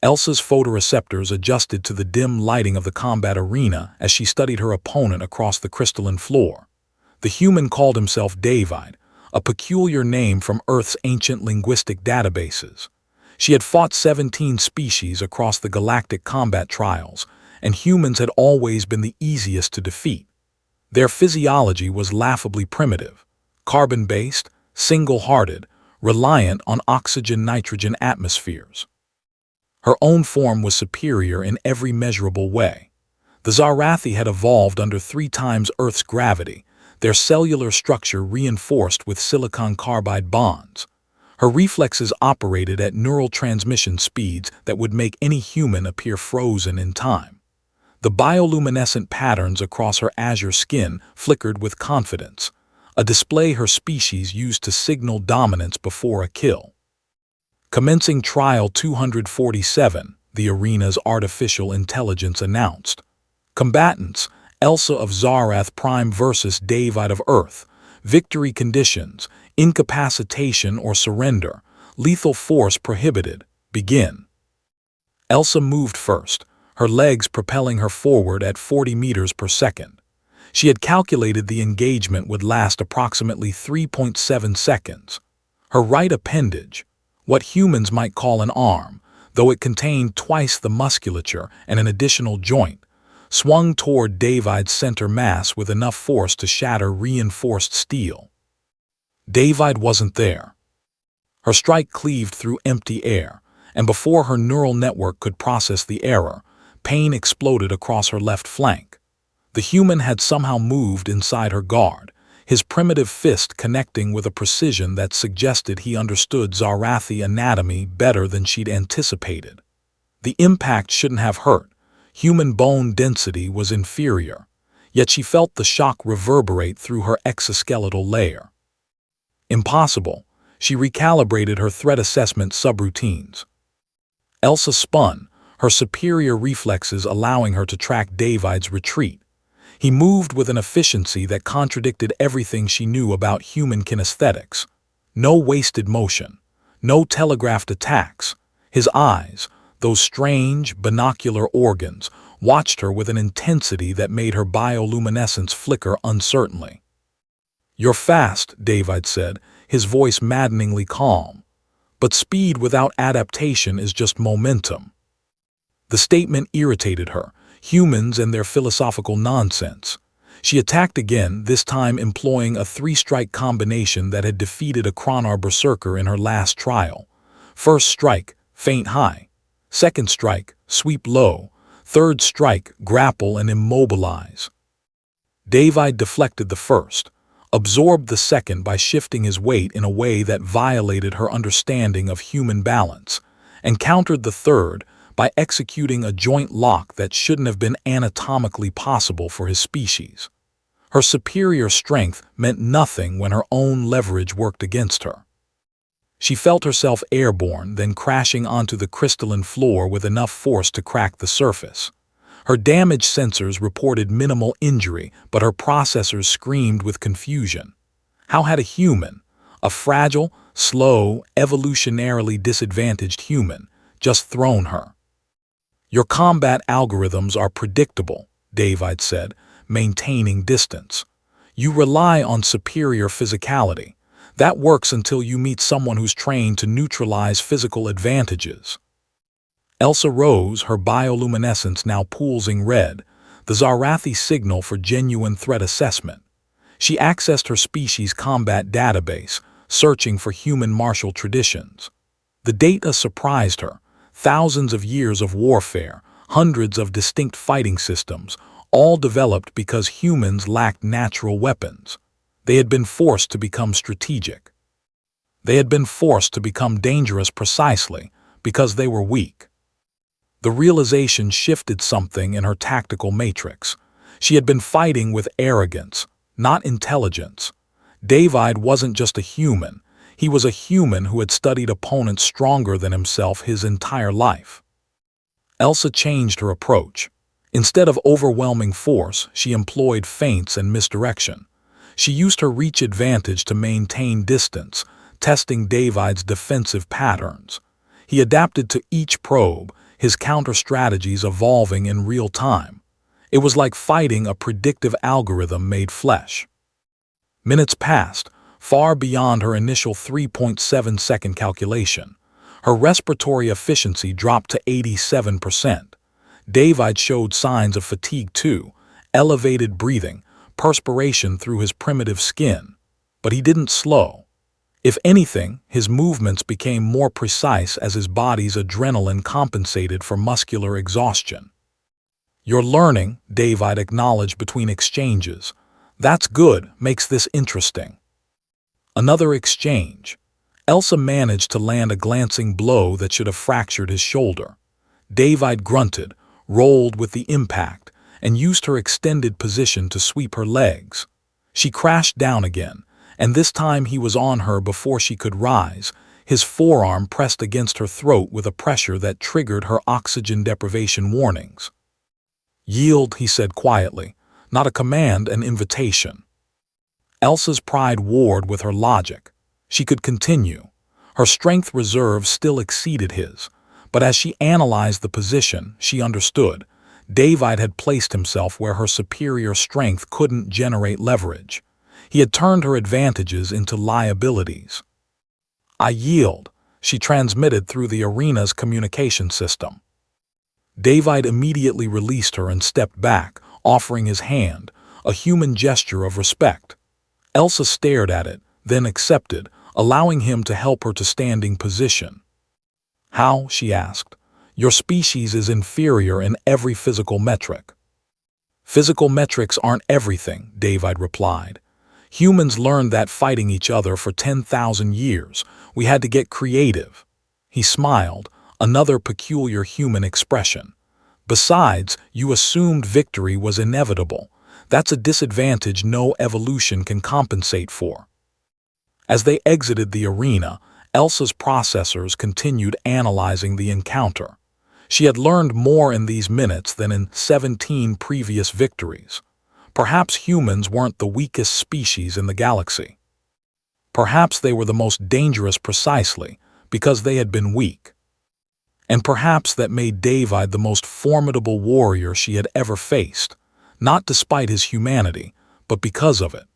Elsa's photoreceptors adjusted to the dim lighting of the combat arena as she studied her opponent across the crystalline floor. The human called himself David, a peculiar name from Earth's ancient linguistic databases. She had fought 17 species across the galactic combat trials, and humans had always been the easiest to defeat. Their physiology was laughably primitive, carbon-based, single-hearted, reliant on oxygen-nitrogen atmospheres. Her own form was superior in every measurable way. The Zarathi had evolved under 3 times Earth's gravity, their cellular structure reinforced with silicon carbide bonds. Her reflexes operated at neural transmission speeds that would make any human appear frozen in time. The bioluminescent patterns across her azure skin flickered with confidence, a display her species used to signal dominance before a kill. Commencing Trial 247, the arena's artificial intelligence announced. Combatants, Elsa of Zarath Prime versus David of Earth. Victory conditions, incapacitation or surrender. Lethal force prohibited. Begin. Elsa moved first, her legs propelling her forward at 40 meters per second. She had calculated the engagement would last approximately 3.7 seconds. Her right appendage, what humans might call an arm, though it contained twice the musculature and an additional joint, swung toward David's center mass with enough force to shatter reinforced steel. David wasn't there. Her strike cleaved through empty air, and before her neural network could process the error, pain exploded across her left flank. The human had somehow moved inside her guard, his primitive fist connecting with a precision that suggested he understood Zarathi anatomy better than she'd anticipated. The impact shouldn't have hurt. Human bone density was inferior, yet she felt the shock reverberate through her exoskeletal layer. Impossible. She recalibrated her threat assessment subroutines. Elsa spun, her superior reflexes allowing her to track David's retreat. He moved with an efficiency that contradicted everything she knew about human kinesthetics. No wasted motion, no telegraphed attacks. His eyes, those strange, binocular organs, watched her with an intensity that made her bioluminescence flicker uncertainly. "You're fast," David said, his voice maddeningly calm. "But speed without adaptation is just momentum." The statement irritated her, humans and their philosophical nonsense. She attacked again, this time employing a 3-strike combination that had defeated a Chronar Berserker in her last trial. First strike, feint high. Second strike, sweep low. Third strike, grapple and immobilize. David deflected the first, absorbed the second by shifting his weight in a way that violated her understanding of human balance, and countered the third by executing a joint lock that shouldn't have been anatomically possible for his species. Her superior strength meant nothing when her own leverage worked against her. She felt herself airborne, then crashing onto the crystalline floor with enough force to crack the surface. Her damage sensors reported minimal injury, but her processors screamed with confusion. How had a human, a fragile, slow, evolutionarily disadvantaged human, just thrown her? "Your combat algorithms are predictable," David said, maintaining distance. "You rely on superior physicality. That works until you meet someone who's trained to neutralize physical advantages." Elsa rose, her bioluminescence now pulsing red, the Zarathi signal for genuine threat assessment. She accessed her species' combat database, searching for human martial traditions. The data surprised her. Thousands of years of warfare, hundreds of distinct fighting systems, all developed because humans lacked natural weapons. They had been forced to become strategic. They had been forced to become dangerous precisely because they were weak. The realization shifted something in her tactical matrix. She had been fighting with arrogance, not intelligence. David wasn't just a human. He was a human who had studied opponents stronger than himself his entire life. Elsa changed her approach. Instead of overwhelming force, she employed feints and misdirection. She used her reach advantage to maintain distance, testing David's defensive patterns. He adapted to each probe, his counter-strategies evolving in real time. It was like fighting a predictive algorithm made flesh. Minutes passed, far beyond her initial 3.7-second calculation. Her respiratory efficiency dropped to 87%. David showed signs of fatigue too, elevated breathing, perspiration through his primitive skin. But he didn't slow. If anything, his movements became more precise as his body's adrenaline compensated for muscular exhaustion. "You're learning," David acknowledged between exchanges. "That's good, makes this interesting." Another exchange. Elsa managed to land a glancing blow that should have fractured his shoulder. David grunted, rolled with the impact, and used her extended position to sweep her legs. She crashed down again, and this time he was on her before she could rise, his forearm pressed against her throat with a pressure that triggered her oxygen deprivation warnings. "Yield," he said quietly, not a command, an invitation. Elsa's pride warred with her logic. She could continue. Her strength reserve still exceeded his, but as she analyzed the position, she understood. David had placed himself where her superior strength couldn't generate leverage. He had turned her advantages into liabilities. "I yield," she transmitted through the arena's communication system. David immediately released her and stepped back, offering his hand, a human gesture of respect. Elsa stared at it, then accepted, allowing him to help her to standing position. "How?" she asked. "Your species is inferior in every physical metric." "Physical metrics aren't everything," David replied. "Humans learned that fighting each other for 10,000 years. We had to get creative." He smiled, another peculiar human expression. "Besides, you assumed victory was inevitable. That's a disadvantage no evolution can compensate for." As they exited the arena, Elsa's processors continued analyzing the encounter. She had learned more in these minutes than in 17 previous victories. Perhaps humans weren't the weakest species in the galaxy. Perhaps they were the most dangerous precisely because they had been weak. And perhaps that made David the most formidable warrior she had ever faced, not despite his humanity, but because of it.